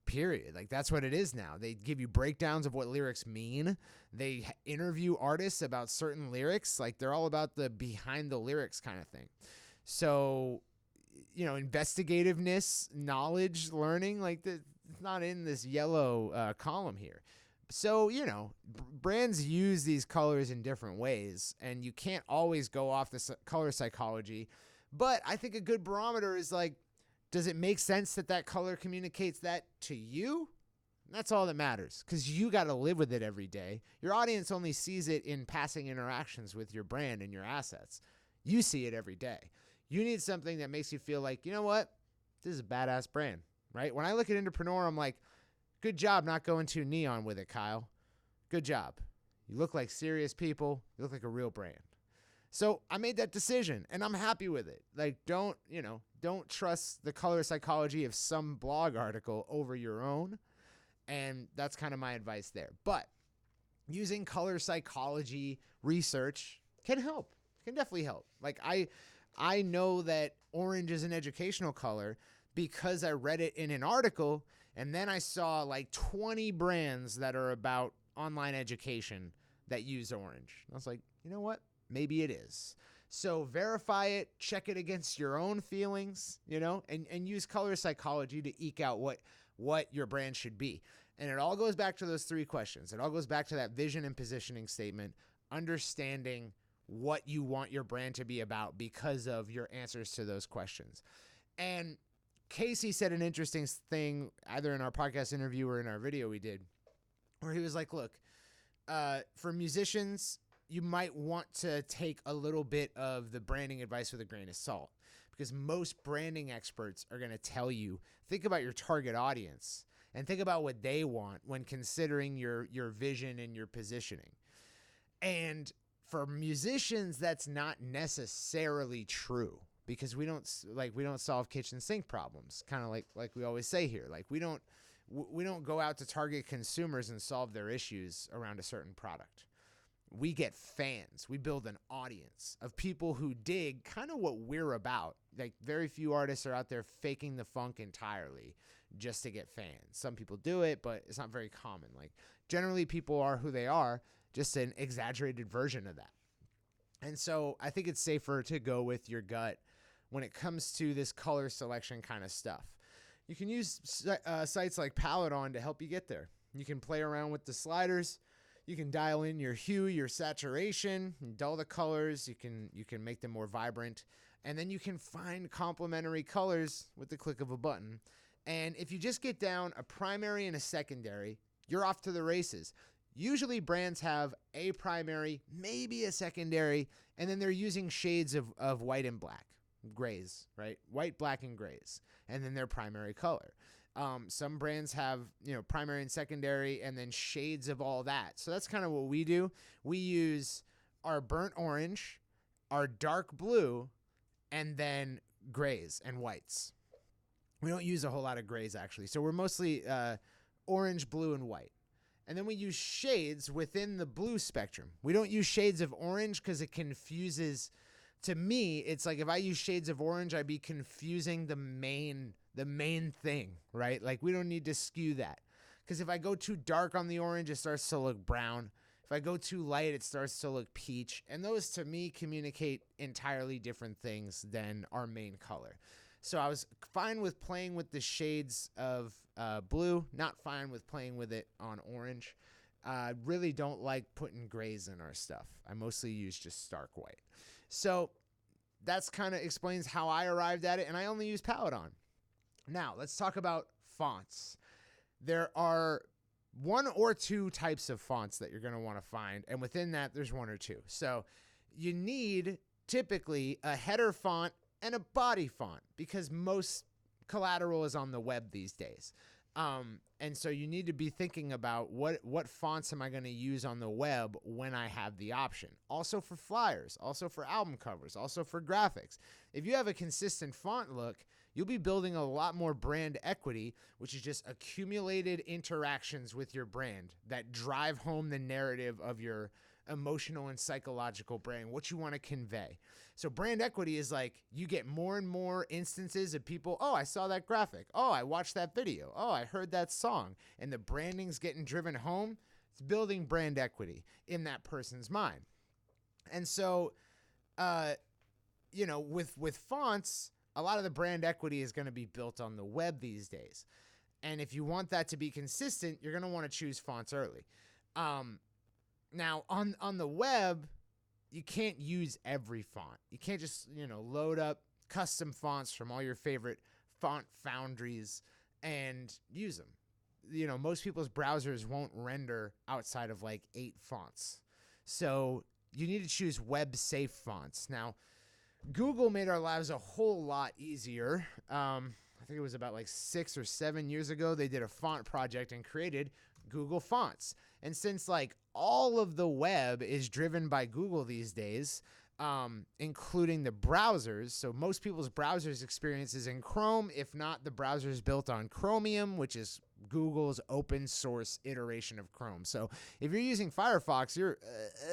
period. Like that's what it is now. They give you breakdowns of what lyrics mean. They interview artists about certain lyrics. Like they're all about the behind the lyrics kind of thing. So, investigativeness, knowledge, learning, like it's not in this yellow column here. So, brands use these colors in different ways, and you can't always go off the color psychology. But I think a good barometer is like, does it make sense that color communicates that to you? That's all that matters, because you got to live with it every day. Your audience only sees it in passing interactions with your brand and your assets. You see it every day. You need something that makes you feel like, you know what? This is a badass brand, right? When I look at Indepreneur, I'm like, good job not going too neon with it, Kyle. Good job. You look like serious people. You look like a real brand. So I made that decision, and I'm happy with it. Like, don't trust the color psychology of some blog article over your own. And that's kind of my advice there. But using color psychology research can help. Can definitely help. Like, I know that orange is an educational color because I read it in an article, and then I saw like 20 brands that are about online education that use orange. I was like, you know what? Maybe it is. So verify it, check it against your own feelings, and use color psychology to eke out what your brand should be. And it all goes back to those three questions. It all goes back to that vision and positioning statement, understanding what you want your brand to be about because of your answers to those questions. And Casey said an interesting thing either in our podcast interview or in our video we did, where he was like, look, for musicians, you might want to take a little bit of the branding advice with a grain of salt, because most branding experts are going to tell you, think about your target audience and think about what they want when considering your vision and your positioning. And for musicians, that's not necessarily true, because we don't solve kitchen sink problems. Kind of like we always say here, like we don't go out to target consumers and solve their issues around a certain product. we get fans. We build an audience of people who dig kind of what we're about. Like, very few artists are out there faking the funk entirely just to get fans. Some people do it, but it's not very common. Like, generally people are who they are, just an exaggerated version of that. And so I think it's safer to go with your gut when it comes to this color selection kind of stuff. You can use sites like Paladon to help you get there. You can play around with the sliders. You can dial in your hue, your saturation, and dull the colors. You can make them more vibrant. And then you can find complementary colors with the click of a button. And if you just get down a primary and a secondary, you're off to the races. Usually brands have a primary, maybe a secondary, and then they're using shades of white and black, grays, right? White, black, and grays, and then their primary color. Some brands have, primary and secondary and then shades of all that. So that's kind of what we do. We use our burnt orange, our dark blue, and then grays and whites. We don't use a whole lot of grays, actually. So we're mostly orange, blue, and white. And then we use shades within the blue spectrum. We don't use shades of orange because it confuses. To me, it's like if I use shades of orange, I'd be confusing the main thing, right? Like, we don't need to skew that. Because if I go too dark on the orange, it starts to look brown. If I go too light, it starts to look peach. And those, to me, communicate entirely different things than our main color. So I was fine with playing with the shades of blue, not fine with playing with it on orange. I really don't like putting grays in our stuff. I mostly use just stark white. So that's kind of explains how I arrived at it, and I only use Paladon. Now, let's talk about fonts. There are one or two types of fonts that you're going to want to find, and within that, there's one or two. So you need typically a header font and a body font because most collateral is on the web these days. And so you need to be thinking about what fonts am I going to use on the web when I have the option. Also for flyers, also for album covers, also for graphics. If you have a consistent font look, you'll be building a lot more brand equity, which is just accumulated interactions with your brand that drive home the narrative of your emotional and psychological brand, what you want to convey. So brand equity is like you get more and more instances of people, oh, I saw that graphic. Oh, I watched that video. Oh, I heard that song. And the branding's getting driven home. It's building brand equity in that person's mind. And so, with fonts, a lot of the brand equity is going to be built on the web these days. And if you want that to be consistent, you're going to want to choose fonts early. Now, on the web, you can't use every font. You can't just, load up custom fonts from all your favorite font foundries and use them. Most people's browsers won't render outside of like 8 fonts. So you need to choose web-safe fonts. Now, Google made our lives a whole lot easier. I think it was about like 6 or 7 years ago, they did a font project and created Google Fonts. And since like all of the web is driven by Google these days, including the browsers, so most people's browsers experiences in Chrome, if not the browsers built on Chromium, which is Google's open source iteration of Chrome. So if you're using Firefox, you're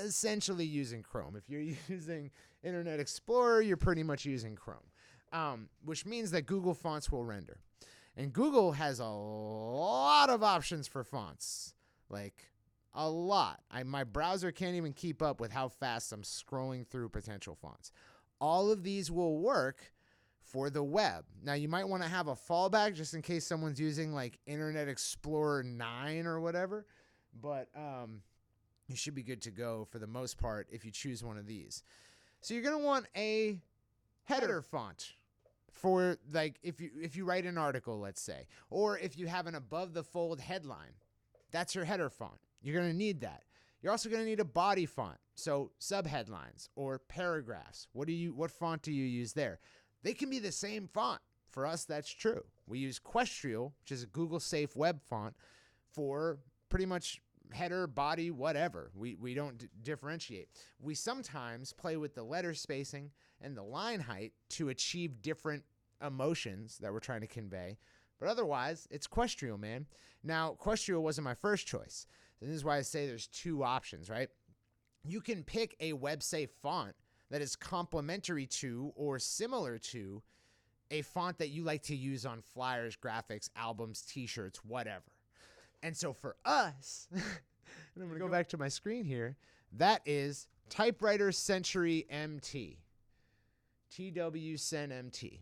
essentially using Chrome. If you're using Internet Explorer, you're pretty much using Chrome, which means that Google Fonts will render. And Google has a lot of options for fonts, like a lot. My browser can't even keep up with how fast I'm scrolling through potential fonts. All of these will work for the web. Now, you might want to have a fallback just in case someone's using like Internet Explorer 9 or whatever, but you should be good to go for the most part if you choose one of these. So you're going to want a header font for like if you write an article, let's say, or if you have an above the fold headline, that's your header font. You're going to need that. You're also going to need a body font. So subheadlines or paragraphs. What font do you use there? They can be the same font. For us, that's true. We use Questrial, which is a Google safe web font, for pretty much header, body, whatever. We don't differentiate. We sometimes play with the letter spacing and the line height to achieve different emotions that we're trying to convey. But otherwise, it's Questrial, man. Now, Questrial wasn't my first choice. And this is why I say there's two options, right? you can pick a website font that is complementary to or similar to a font that you like to use on flyers, graphics, albums, t-shirts, whatever. And so for us, and I'm going to go back to my screen here, that is Typewriter Century MT. TWCen MT.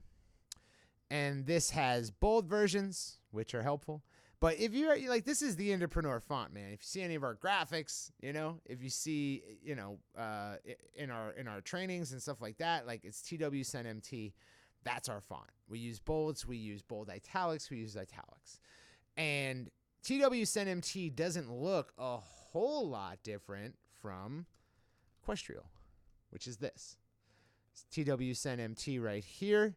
And this has bold versions, which are helpful. But if you're like, this is the Indepreneur font, man. If you see any of our graphics, if you see, in our trainings and stuff like that, like it's TWCen MT. That's our font. We use bolds. We use bold italics. We use italics. And TWCen MT doesn't look a whole lot different from Equestrial, which is this. It's TWCen MT right here.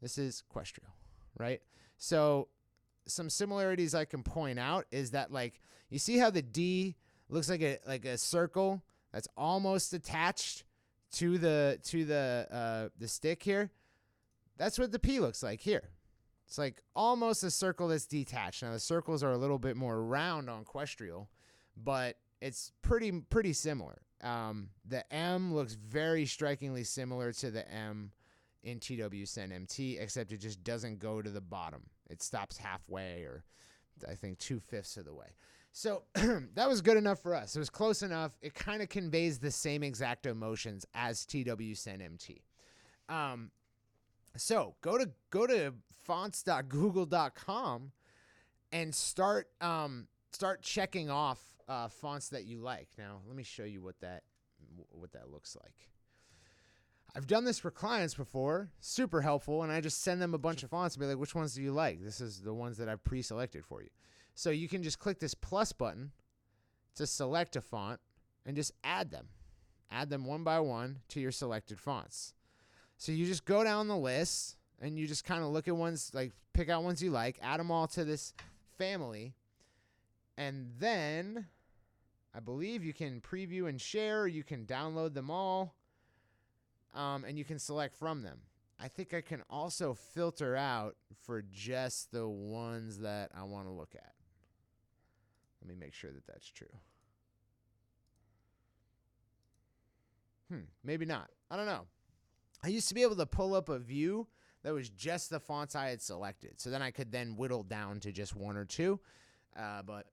This is Equestrial, right? So some similarities I can point out is that, like, you see how the D looks like a circle that's almost attached to the stick here? That's what the P looks like here. It's like almost a circle that's detached. Now the circles are a little bit more round on Equestrial, but it's pretty similar. The M looks very strikingly similar to the M in TWCen MT, except it just doesn't go to the bottom. It stops halfway, or I think 2/5 of the way. So that was good enough for us. It was close enough. It kind of conveys the same exact emotions as TWCen MT. So go to fonts.google.com and start checking off fonts that you like. Now, let me show you what that looks like. I've done this for clients before, super helpful, and I just send them a bunch of fonts and be like, which ones do you like? This is the ones that I've pre-selected for you. So you can just click this plus button to select a font and just add them. Add them one by one to your selected fonts. So you just go down the list and you just kind of look at ones, like pick out ones you like, add them all to this family, and then I believe you can preview and share, or you can download them all. And you can select from them. I think I can also filter out for just the ones that I want to look at. Let me make sure that that's true. Maybe not. I don't know. I used to be able to pull up a view that was just the fonts I had selected. So then I could then whittle down to just one or two. But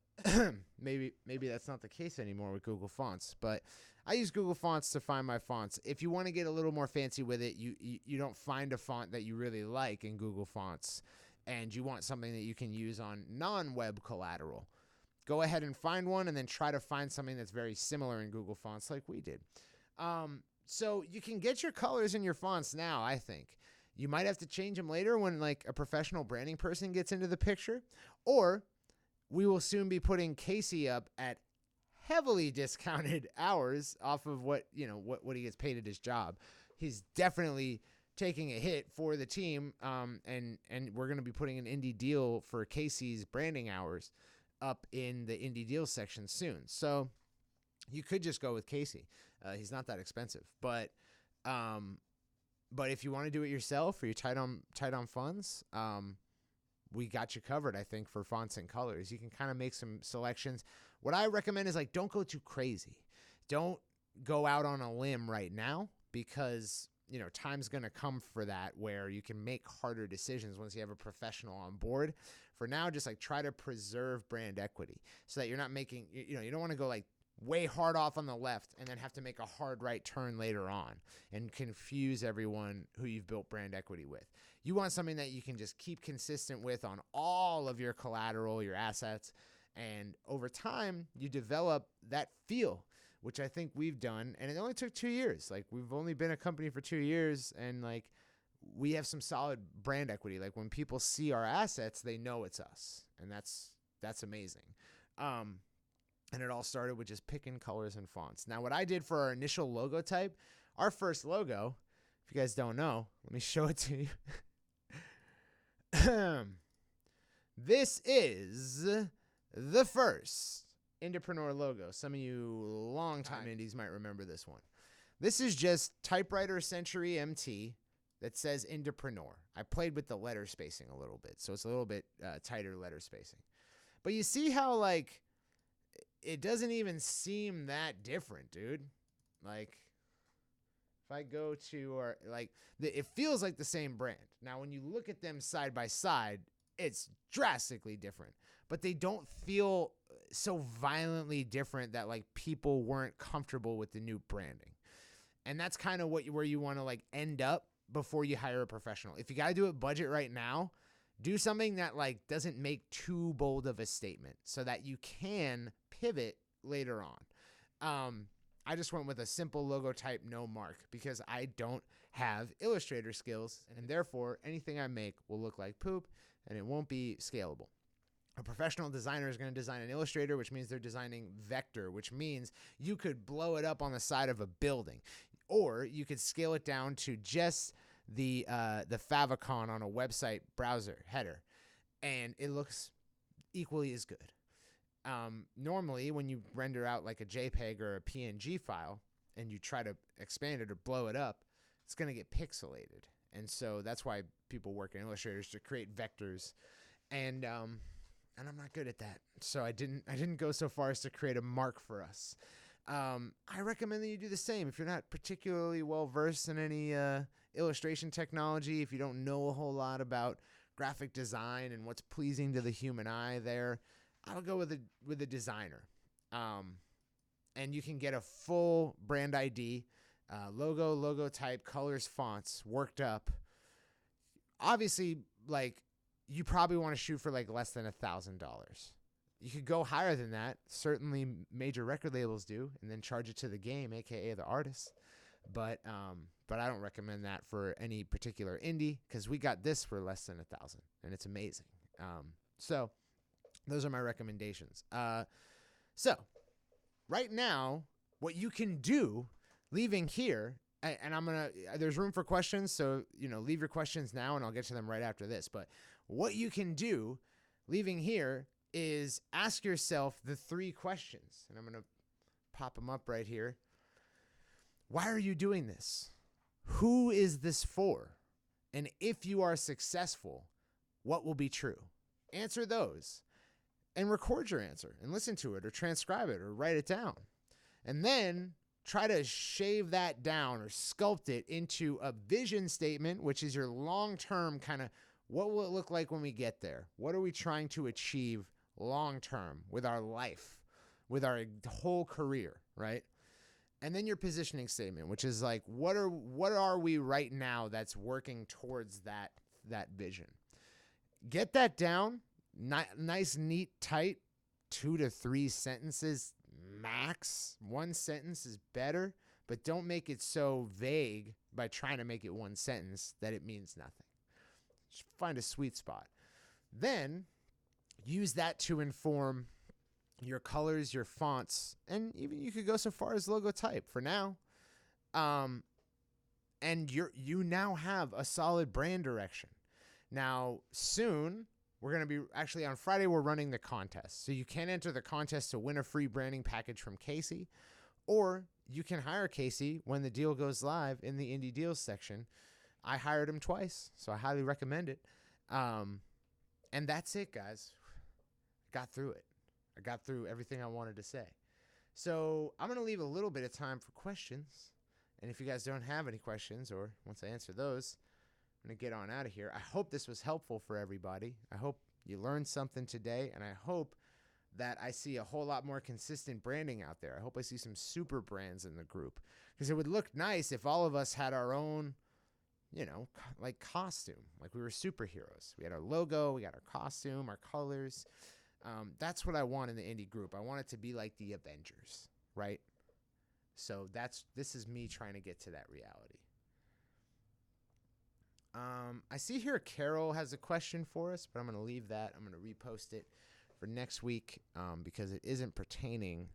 maybe that's not the case anymore with Google Fonts. But I use Google Fonts to find my fonts. If you want to get a little more fancy with it, you don't find a font that you really like in Google Fonts, and you want something that you can use on non-web collateral, go ahead and find one, and then try to find something that's very similar in Google Fonts like we did. So you can get your colors in your fonts now, I think. You might have to change them later when like a professional branding person gets into the picture, or we will soon be putting Casey up at heavily discounted hours off of what he gets paid at his job. He's definitely taking a hit for the team, and we're going to be putting an indie deal for Casey's branding hours up in the indie deals section soon. So you could just go with Casey. He's not that expensive, but if you want to do it yourself or you're tight on funds, we got you covered, I think, for fonts and colors. You can kind of make some selections. What I recommend is, like, don't go too crazy. Don't go out on a limb right now, because, time's going to come for that where you can make harder decisions once you have a professional on board. For now, just like try to preserve brand equity so that you're not making, you don't want to go like way hard off on the left and then have to make a hard right turn later on and confuse everyone who you've built brand equity with. You want something that you can just keep consistent with on all of your collateral, your assets, and over time you develop that feel, which I think we've done. And it only took 2 years. Like, we've only been a company for 2 years, and like we have some solid brand equity. Like, when people see our assets, they know it's us, and that's amazing. And it all started with just picking colors and fonts. Now, what I did for our initial logo type, our first logo, if you guys don't know, let me show it to you. This is the first Indepreneur logo. Some of you longtime indies might remember this one. This is just Typewriter Century MT that says Indepreneur. I played with the letter spacing a little bit, so it's a little bit tighter letter spacing. But you see how, like, it doesn't even seem that different, dude. Like, if I go to, or like, it feels like the same brand. Now, when you look at them side by side, it's drastically different, but they don't feel so violently different that like people weren't comfortable with the new branding. And that's kind of where you want to like end up before you hire a professional. If you got to do it budget right now, do something that like doesn't make too bold of a statement so that you can pivot later on. I just went with a simple logo type, no mark, because I don't have Illustrator skills, and therefore anything I make will look like poop and it won't be scalable. A professional designer is going to design an Illustrator, which means they're designing vector, which means you could blow it up on the side of a building, or you could scale it down to just the favicon on a website browser header, and it looks equally as good. Normally, when you render out like a JPEG or a PNG file and you try to expand it or blow it up, it's going to get pixelated. And so that's why people work in Illustrators to create vectors. And I'm not good at that. So I didn't go so far as to create a mark for us. I recommend that you do the same. If you're not particularly well versed in any illustration technology, if you don't know a whole lot about graphic design and what's pleasing to the human eye there, I would go with a designer. And you can get a full brand ID, logo type, colors, fonts worked up. Obviously, like, you probably want to shoot for like less than $1,000. You could go higher than that. Certainly major record labels do, and then charge it to the game, aka the artist. But I don't recommend that for any particular indie, because we got this for less than $1,000, and it's amazing. So those are my recommendations. So right now, what you can do, leaving here, and there's room for questions, so leave your questions now, and I'll get to them right after this. But what you can do, leaving here, is ask yourself the 3 questions, and I'm going to pop them up right here. Why are you doing this? Who is this for? And if you are successful, what will be true? Answer those and record your answer and listen to it or transcribe it or write it down. And then try to shave that down or sculpt it into a vision statement, which is your long-term kind of, what will it look like when we get there? What are we trying to achieve long-term with our life, with our whole career, right? And then your positioning statement, which is like, what are we right now that's working towards that vision? Get that down, nice, neat, tight, 2 to 3 sentences max. 1 sentence is better, but don't make it so vague by trying to make it 1 sentence that it means nothing. Just find a sweet spot. Then use that to inform your colors, your fonts, and even you could go so far as logo type for now. And you now have a solid brand direction. Now, soon, we're going to be, actually on Friday, we're running the contest. So you can enter the contest to win a free branding package from Casey, or you can hire Casey when the deal goes live in the Indie Deals section. I hired him twice, so I highly recommend it. And that's it, guys. Got through it. I got through everything I wanted to say. So I'm going to leave a little bit of time for questions. And if you guys don't have any questions, or once I answer those, I'm going to get on out of here. I hope this was helpful for everybody. I hope you learned something today, and I hope that I see a whole lot more consistent branding out there. I hope I see some super brands in the group, because it would look nice if all of us had our own, like costume, like we were superheroes. We had our logo, we got our costume, our colors. That's what I want in the indie group. I want it to be like the Avengers, right? So this is me trying to get to that reality. I see here Carol has a question for us, but I'm going to leave that. I'm going to repost it for next week because it isn't pertaining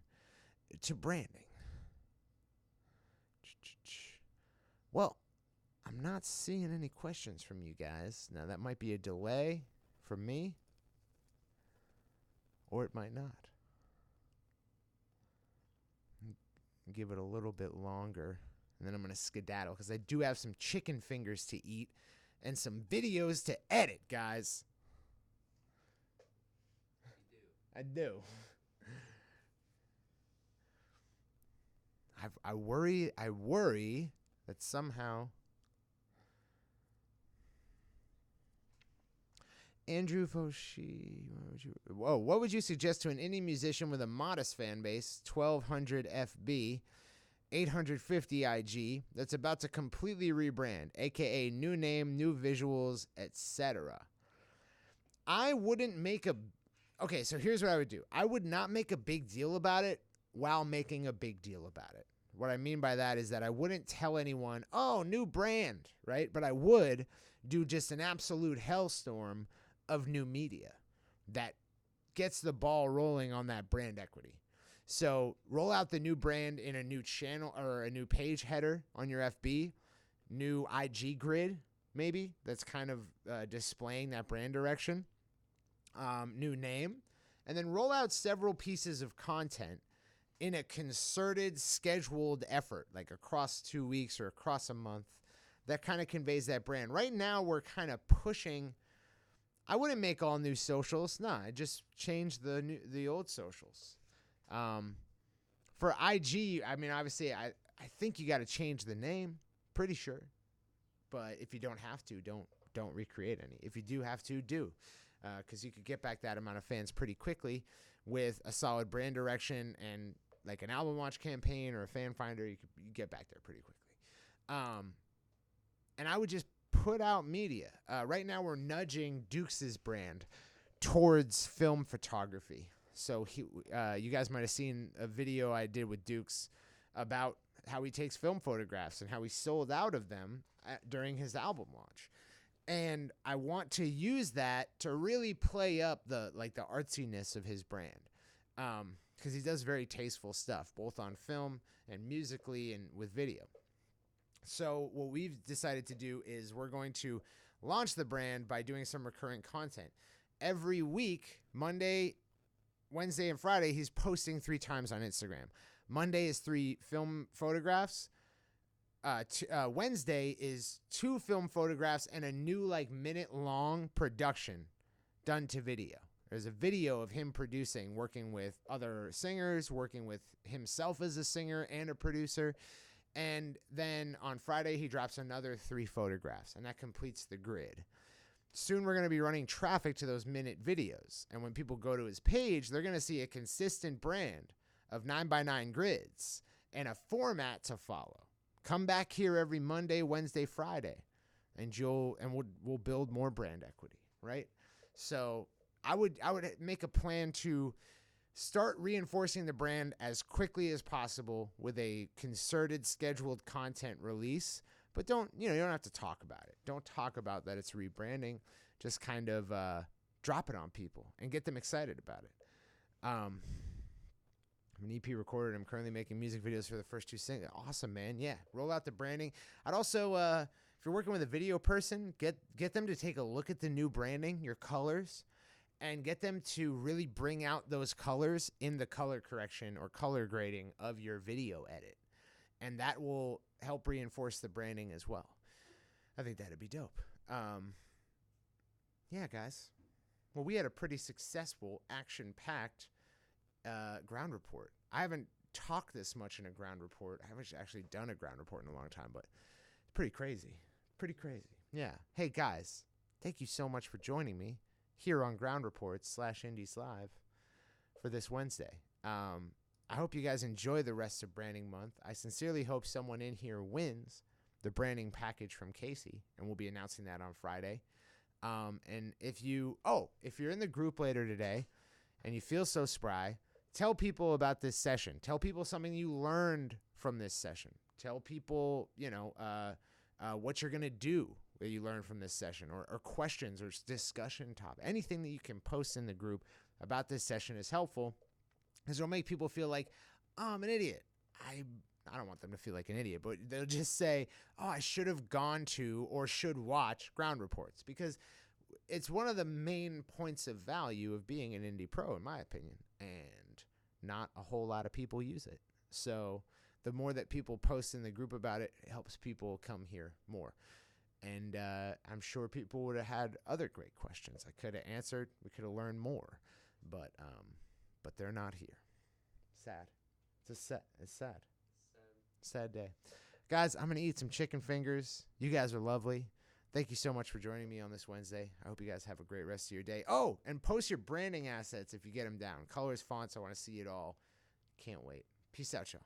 to branding. Well, I'm not seeing any questions from you guys. Now, that might be a delay from me, or it might not. Give it a little bit longer, and then I'm going to skedaddle because I do have some chicken fingers to eat and some videos to edit, guys. You do. I do. I worry that somehow Andrew Foshi, what would you suggest to an indie musician with a modest fan base, 1200 FB, 850 IG, that's about to completely rebrand, aka new name, new visuals, etc.? I wouldn't make okay, so here's what I would do. I would not make a big deal about it while making a big deal about it. What I mean by that is that I wouldn't tell anyone, oh, new brand, right? But I would do just an absolute hellstorm of new media that gets the ball rolling on that brand equity. So roll out the new brand in a new channel or a new page header on your FB, new IG grid, maybe, that's kind of displaying that brand direction, new name, and then roll out several pieces of content in a concerted, scheduled effort, like across 2 weeks or across a month, that kind of conveys that brand. Right now, we're kind of pushing. I wouldn't make all new socials. Nah, I just change the old socials. For IG, I mean, obviously, I think you got to change the name. Pretty sure, but if you don't have to, don't recreate any. If you do have to, do, because you could get back that amount of fans pretty quickly with a solid brand direction and like an album launch campaign or a fan finder. You get back there pretty quickly. And I would just put out media. Right now, we're nudging Dukes' brand towards film photography. So you guys might have seen a video I did with Dukes about how he takes film photographs and how he sold out of them during his album launch. And I want to use that to really play up the artsiness of his brand. Because he does very tasteful stuff, both on film and musically and with video. So what we've decided to do is we're going to launch the brand by doing some recurring content. Every week, Monday, Wednesday, and Friday, he's posting 3 times on Instagram. Monday is 3 film photographs. Wednesday is 2 film photographs and a new minute-long production done to video. There's a video of him producing, working with other singers, working with himself as a singer and a producer. And then on Friday, he drops another 3 photographs, and that completes the grid. Soon we're going to be running traffic to those minute videos. And when people go to his page, they're going to see a consistent brand of 9x9 grids and a format to follow. Come back here every Monday, Wednesday, Friday, and we'll build more brand equity, right? So I would make a plan to start reinforcing the brand as quickly as possible with a concerted, scheduled content release. But you don't have to talk about it. Don't talk about that it's rebranding. Just kind of drop it on people and get them excited about it. I'm an EP recorder, and I'm currently making music videos for the first 2 singles. Awesome, man. Yeah, roll out the branding. I'd also, if you're working with a video person, get them to take a look at the new branding, your colors, and get them to really bring out those colors in the color correction or color grading of your video edit. And that will help reinforce the branding as well. I think that'd be dope. Yeah, guys. Well, we had a pretty successful, action-packed ground report. I haven't talked this much in a ground report. I haven't actually done a ground report in a long time, but it's pretty crazy. Pretty crazy. Yeah. Hey, guys. Thank you so much for joining me here on Ground Reports /INDIESLIVE for this Wednesday. I hope you guys enjoy the rest of Branding Month. I sincerely hope someone in here wins the branding package from Casey, and we'll be announcing that on Friday. And if you're in the group later today and you feel so spry, tell people about this session. Tell people something you learned from this session. Tell people, what you're going to do that you learned from this session, or questions or discussion topic. Anything that you can post in the group about this session is helpful, because it'll make people feel like, oh, I'm an idiot. I don't want them to feel like an idiot, but they'll just say, oh, I should have gone to or should watch ground reports, because it's one of the main points of value of being an indie pro, in my opinion, and not a whole lot of people use it. So the more that people post in the group about it, it helps people come here more. And I'm sure people would have had other great questions I could have answered. We could have learned more, but they're not here. Sad. It's sad. Sad Sad day. Guys, I'm going to eat some chicken fingers. You guys are lovely. Thank you so much for joining me on this Wednesday. I hope you guys have a great rest of your day. Oh, and post your branding assets if you get them down. Colors, fonts, I want to see it all. Can't wait. Peace out, y'all.